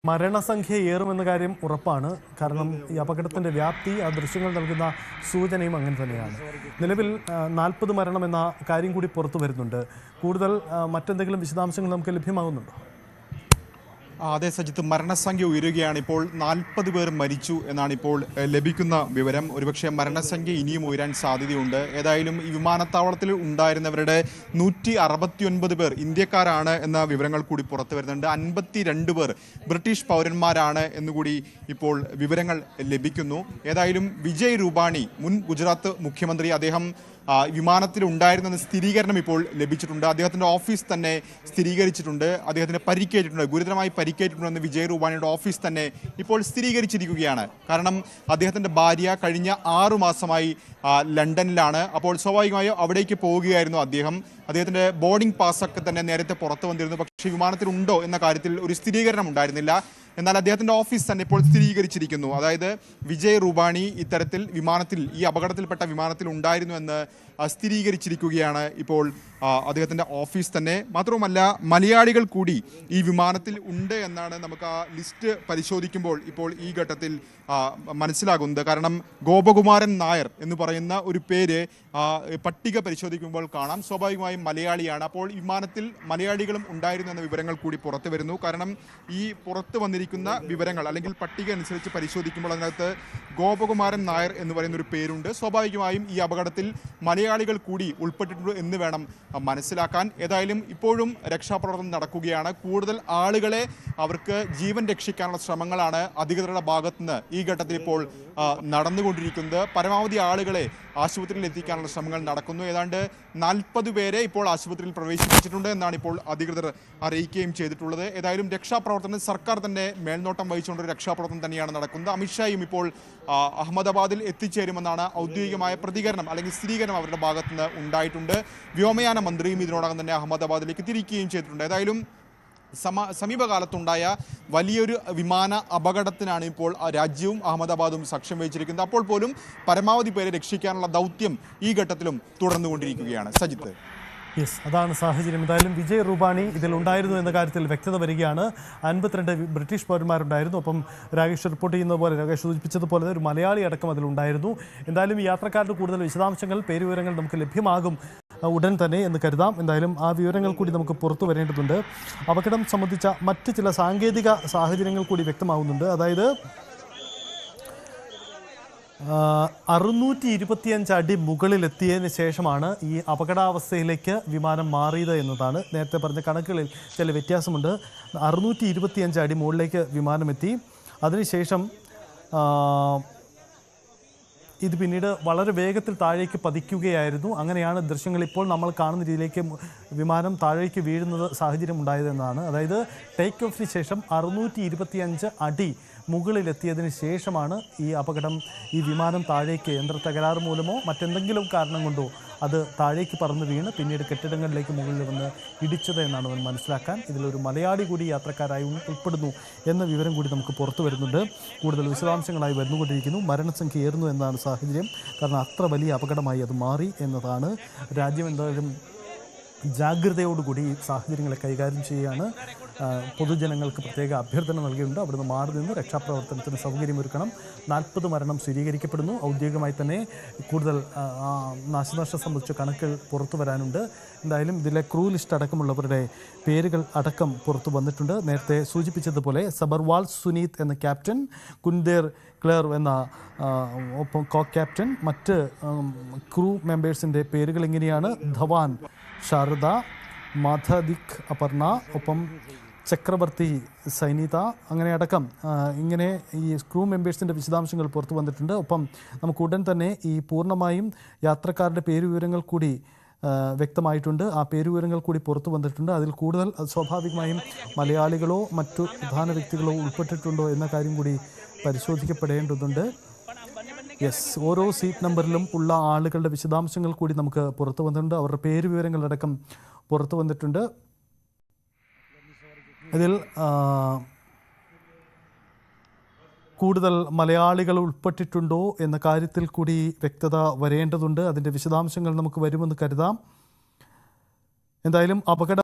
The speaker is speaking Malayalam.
മരണസംഖ്യ ഏറുമെന്ന കാര്യം ഉറപ്പാണ്. കാരണം ഈ അപകടത്തിൻ്റെ വ്യാപ്തി, ആ ദൃശ്യങ്ങൾ നൽകുന്ന സൂചനയും അങ്ങനെ തന്നെയാണ്. നിലവിൽ 40 മരണം എന്ന കാര്യം കൂടി പുറത്തു വരുന്നുണ്ട്. കൂടുതൽ മറ്റെന്തെങ്കിലും വിശദാംശങ്ങൾ നമുക്ക് ലഭ്യമാകുന്നുണ്ടോ? അതെ സജിത്ത്, മരണസംഖ്യ ഉയരുകയാണ്. ഇപ്പോൾ 40 പേർ മരിച്ചു എന്നാണ് ഇപ്പോൾ ലഭിക്കുന്ന വിവരം. ഒരുപക്ഷെ മരണസംഖ്യ ഇനിയും ഉയരാൻ സാധ്യതയുണ്ട്. ഏതായാലും ഈ വിമാനത്താവളത്തിൽ ഉണ്ടായിരുന്നവരുടെ 169 പേർ ഇന്ത്യക്കാരാണ് എന്ന വിവരങ്ങൾ കൂടി പുറത്തു വരുന്നുണ്ട്. 52 പേർ ബ്രിട്ടീഷ് പൗരന്മാരാണ് എന്നുകൂടി ഇപ്പോൾ വിവരങ്ങൾ ലഭിക്കുന്നു. ഏതായാലും വിജയ് രൂപാണി, മുൻ ഗുജറാത്ത് മുഖ്യമന്ത്രി, അദ്ദേഹം വിമാനത്തിൽ ഉണ്ടായിരുന്നെന്ന സ്ഥിരീകരണം ഇപ്പോൾ ലഭിച്ചിട്ടുണ്ട്. അദ്ദേഹത്തിൻ്റെ ഓഫീസ് തന്നെ സ്ഥിരീകരിച്ചിട്ടുണ്ട്. അദ്ദേഹത്തിന് പരിക്കേറ്റിട്ടുണ്ട്, ഗുരുതരമായി പരിക്കേറ്റിട്ടുണ്ടെന്ന് വിജയ് രൂപാണിയുടെ ഓഫീസ് തന്നെ ഇപ്പോൾ സ്ഥിരീകരിച്ചിരിക്കുകയാണ്. കാരണം അദ്ദേഹത്തിൻ്റെ ഭാര്യ കഴിഞ്ഞ 6 മാസമായി ലണ്ടനിലാണ്. അപ്പോൾ സ്വാഭാവികമായും അവിടേക്ക് പോവുകയായിരുന്നു അദ്ദേഹത്തിൻ്റെ ബോർഡിംഗ് പാസ്സൊക്കെ തന്നെ നേരത്തെ പുറത്തു വന്നിരുന്നു. പക്ഷേ വിമാനത്തിലുണ്ടോ എന്ന കാര്യത്തിൽ ഒരു സ്ഥിരീകരണം ഉണ്ടായിരുന്നില്ല. എന്നാൽ അദ്ദേഹത്തിൻ്റെ ഓഫീസ് തന്നെ ഇപ്പോൾ സ്ഥിരീകരിച്ചിരിക്കുന്നു. അതായത് വിജയ് രൂപാണി ഇത്തരത്തിൽ ഈ അപകടത്തിൽപ്പെട്ട വിമാനത്തിൽ ഉണ്ടായിരുന്നു എന്ന് സ്ഥിരീകരിച്ചിരിക്കുകയാണ് ഇപ്പോൾ അദ്ദേഹത്തിൻ്റെ ഓഫീസ് തന്നെ. മാത്രവുമല്ല, മലയാളികൾ കൂടി ഈ വിമാനത്തിൽ ഉണ്ട് എന്നാണ് നമുക്ക് ആ ലിസ്റ്റ് പരിശോധിക്കുമ്പോൾ ഇപ്പോൾ ഈ ഘട്ടത്തിൽ മനസ്സിലാകുന്നത്. കാരണം ഗോപകുമാരൻ നായർ എന്ന് പറയുന്ന ഒരു പേര് പട്ടിക പരിശോധിക്കുമ്പോൾ കാണാം. സ്വാഭാവികമായും മലയാളിയാണ്. അപ്പോൾ വിമാനത്തിൽ മലയാളികളും ഉണ്ടായിരുന്നു എന്ന വിവരങ്ങൾ കൂടി പുറത്തു വരുന്നു. കാരണം ഈ പുറത്ത് വന്നിരിക്കുന്ന വിവരങ്ങൾ അല്ലെങ്കിൽ പട്ടിക അനുസരിച്ച് പരിശോധിക്കുമ്പോൾ അതിനകത്ത് ഗോപകുമാരൻ നായർ എന്ന് പറയുന്ന ഒരു പേരുണ്ട്. സ്വാഭാവികമായും ഈ അപകടത്തിൽ മലയാളികൾ കൂടി ഉൾപ്പെട്ടിട്ടുണ്ട് എന്ന് വേണം മനസ്സിലാക്കാൻ. ഏതായാലും ഇപ്പോഴും രക്ഷാപ്രവർത്തനം നടക്കുകയാണ്. കൂടുതൽ ആളുകളെ അവർക്ക് ജീവൻ രക്ഷിക്കാനുള്ള ശ്രമങ്ങളാണ് അധികൃതരുടെ ഭാഗത്തുനിന്ന് ഈ ഘട്ടത്തിൽ ഇപ്പോൾ നടന്നുകൊണ്ടിരിക്കുന്നത്. പരമാവധി ആളുകളെ ആശുപത്രിയിൽ എത്തിക്കാനുള്ള ശ്രമങ്ങൾ നടക്കുന്നു. ഏതാണ്ട് 40 പേരെ ഇപ്പോൾ ആശുപത്രിയിൽ പ്രവേശിപ്പിച്ചിട്ടുണ്ട് എന്നാണ് ഇപ്പോൾ അധികൃതർ അറിയിക്കുകയും ചെയ്തിട്ടുള്ളത്. ഏതായാലും രക്ഷാപ്രവർത്തനം സർക്കാർ തന്നെ മേൽനോട്ടം വഹിച്ചുകൊണ്ടൊരു രക്ഷാപ്രവർത്തനം തന്നെയാണ് നടക്കുന്നത്. അമിത്ഷായും ഇപ്പോൾ അഹമ്മദാബാദിൽ എത്തിച്ചേരുമെന്നാണ് ഔദ്യോഗികമായ പ്രതികരണം അല്ലെങ്കിൽ സ്ഥിരീകരണം അവരുടെ ഭാഗത്തുനിന്ന് ഉണ്ടായിട്ടുണ്ട്. വ്യോമയാന മന്ത്രിയും ഇതിനോടകം തന്നെ അഹമ്മദാബാദിലേക്ക് തിരിക്കുകയും ചെയ്തിട്ടുണ്ട്. ഏതായാലും സമീപകാലത്തുണ്ടായ വലിയൊരു വിമാന അപകടത്തിനാണ് ഇപ്പോൾ രാജ്യവും അഹമ്മദാബാദും സാക്ഷ്യം വഹിച്ചിരിക്കുന്നത്. അപ്പോൾ പോലും പരമാവധി പേരെ രക്ഷിക്കാനുള്ള ദൗത്യം ഈ ഘട്ടത്തിലും തുടർന്നുകൊണ്ടിരിക്കുകയാണ്. സജിത്ത്, അതാണ് സാഹചര്യം. എന്തായാലും വിജയ് രൂപാണി ഇതിലുണ്ടായിരുന്നു എന്ന കാര്യത്തിൽ വ്യക്തത വരികയാണ്. 52 ബ്രിട്ടീഷ് പൗരന്മാരുണ്ടായിരുന്നു. ഒപ്പം രാകേഷ് റിപ്പോർട്ട് ചെയ്യുന്നത് പോലെ, രാകേഷ് സൂചിപ്പിച്ചതുപോലെ ഒരു മലയാളി അടക്കം അതിലുണ്ടായിരുന്നു. എന്തായാലും യാത്രക്കാരുടെ കൂടുതൽ വിശദാംശങ്ങൾ, പേരുവിവരങ്ങൾ നമുക്ക് ലഭ്യമാകും ഉടൻ തന്നെ എന്ന് കരുതാം. എന്തായാലും ആ വിവരങ്ങൾ കൂടി നമുക്ക് പുറത്തു വരേണ്ടതുണ്ട്. അപകടം സംബന്ധിച്ച മറ്റ് ചില സാങ്കേതിക സാഹചര്യങ്ങൾ കൂടി വ്യക്തമാകുന്നുണ്ട്. അതായത് 625 അടി മുകളിലെത്തിയതിന് ശേഷമാണ് ഈ അപകടാവസ്ഥയിലേക്ക് വിമാനം മാറിയത് എന്നതാണ്. നേരത്തെ പറഞ്ഞ കണക്കുകളിൽ ചില വ്യത്യാസമുണ്ട്. 625 അടി മുകളിലേക്ക് വിമാനമെത്തി. അതിനുശേഷം ഇത് പിന്നീട് വളരെ വേഗത്തിൽ താഴേക്ക് പതിക്കുകയായിരുന്നു. അങ്ങനെയാണ് ദൃശ്യങ്ങൾ ഇപ്പോൾ നമ്മൾ കാണുന്ന രീതിയിലേക്ക് വിമാനം താഴേക്ക് വീഴുന്നത് സാഹചര്യം ഉണ്ടായതെന്നാണ്. അതായത് ടേക്ക് ഓഫിന് ശേഷം 625 അടി മുകളിലെത്തിയതിന് ശേഷമാണ് ഈ അപകടം, ഈ വിമാനം താഴേക്ക് യന്ത്ര തകരാറ് മൂലമോ മറ്റെന്തെങ്കിലും കാരണം കൊണ്ടോ അത് താഴേക്ക് പറന്ന് വീണ് പിന്നീട് കെട്ടിടങ്ങളിലേക്ക് മുകളിൽ വന്ന് ഇടിച്ചത് എന്നാണ് നമ്മൾ മനസ്സിലാക്കാൻ. ഇതിലൊരു മലയാളി കൂടി യാത്രക്കാരായി ഉൾപ്പെടുന്നു എന്ന വിവരം കൂടി നമുക്ക് പുറത്തു വരുന്നുണ്ട്. കൂടുതൽ വിശദാംശങ്ങളായി വരുന്നുകൊണ്ടിരിക്കുന്നു. മരണസംഖ്യ ഏറുന്നു എന്നാണ് സാഹചര്യം. കാരണം അത്ര വലിയ അപകടമായി അത് മാറി എന്നതാണ്. രാജ്യം എന്തായാലും ജാഗ്രതയോടുകൂടി ഈ സാഹചര്യങ്ങളെ കൈകാര്യം ചെയ്യുകയാണ്. പൊതുജനങ്ങൾക്ക് പ്രത്യേക അഭ്യർത്ഥന നൽകിയിട്ടുണ്ട്. അവിടുന്ന് മാറി നിന്ന് രക്ഷാപ്രവർത്തനത്തിന് സൗകര്യമൊരുക്കണം. 40 മരണം സ്ഥിരീകരിക്കപ്പെടുന്നു. ഔദ്യോഗികമായി തന്നെ കൂടുതൽ നാശനഷ്ടം സംബന്ധിച്ച കണക്കുകൾ പുറത്തു വരാനുണ്ട്. എന്തായാലും ഇതിലെ ക്രൂ ലിസ്റ്റ് അടക്കമുള്ളവരുടെ പേരുകൾ അടക്കം പുറത്തു വന്നിട്ടുണ്ട്. നേരത്തെ സൂചിപ്പിച്ചതുപോലെ സബർവാൾ സുനീത് എന്ന ക്യാപ്റ്റൻ, കുൻദേർ ക്ലെയർ എന്ന ഒപ്പം കോ ക്യാപ്റ്റൻ, മറ്റ് ക്രൂ മെമ്പേഴ്സിൻ്റെ പേരുകൾ ഇങ്ങനെയാണ്: ധവാൻ, ശാരദ, മാധദിക് അപർണ, ഒപ്പം ചക്രവർത്തി സൈനിത, അങ്ങനെ അടക്കം ഇങ്ങനെ ഈ ക്രൂ മെമ്പേഴ്സിൻ്റെ വിശദാംശങ്ങൾ പുറത്തു വന്നിട്ടുണ്ട്. ഒപ്പം നമുക്ക് ഉടൻ തന്നെ ഈ പൂർണ്ണമായും യാത്രക്കാരുടെ പേരുവിവരങ്ങൾ കൂടി വ്യക്തമായിട്ടുണ്ട്. ആ പേരുവിവരങ്ങൾ കൂടി പുറത്തു വന്നിട്ടുണ്ട്. അതിൽ കൂടുതൽ സ്വാഭാവികമായും മലയാളികളോ മറ്റു പ്രധാന വ്യക്തികളോ ഉൾപ്പെട്ടിട്ടുണ്ടോ എന്ന കാര്യം കൂടി പരിശോധിക്കപ്പെടേണ്ടതുണ്ട്. ഓരോ സീറ്റ് നമ്പറിലും ഉള്ള ആളുകളുടെ വിശദാംശങ്ങൾ കൂടി നമുക്ക് പുറത്തു വന്നിട്ടുണ്ട്. അവരുടെ പേരുവിവരങ്ങളടക്കം പുറത്തു വന്നിട്ടുണ്ട്. ഇതിൽ കൂടുതൽ മലയാളികൾ ഉൾപ്പെട്ടിട്ടുണ്ടോ എന്ന കാര്യത്തിൽ കൂടി വ്യക്തത വരേണ്ടതുണ്ട്. അതിൻ്റെ വിശദാംശങ്ങൾ നമുക്ക് വരുമെന്ന് കരുതാം. എന്തായാലും അപകടം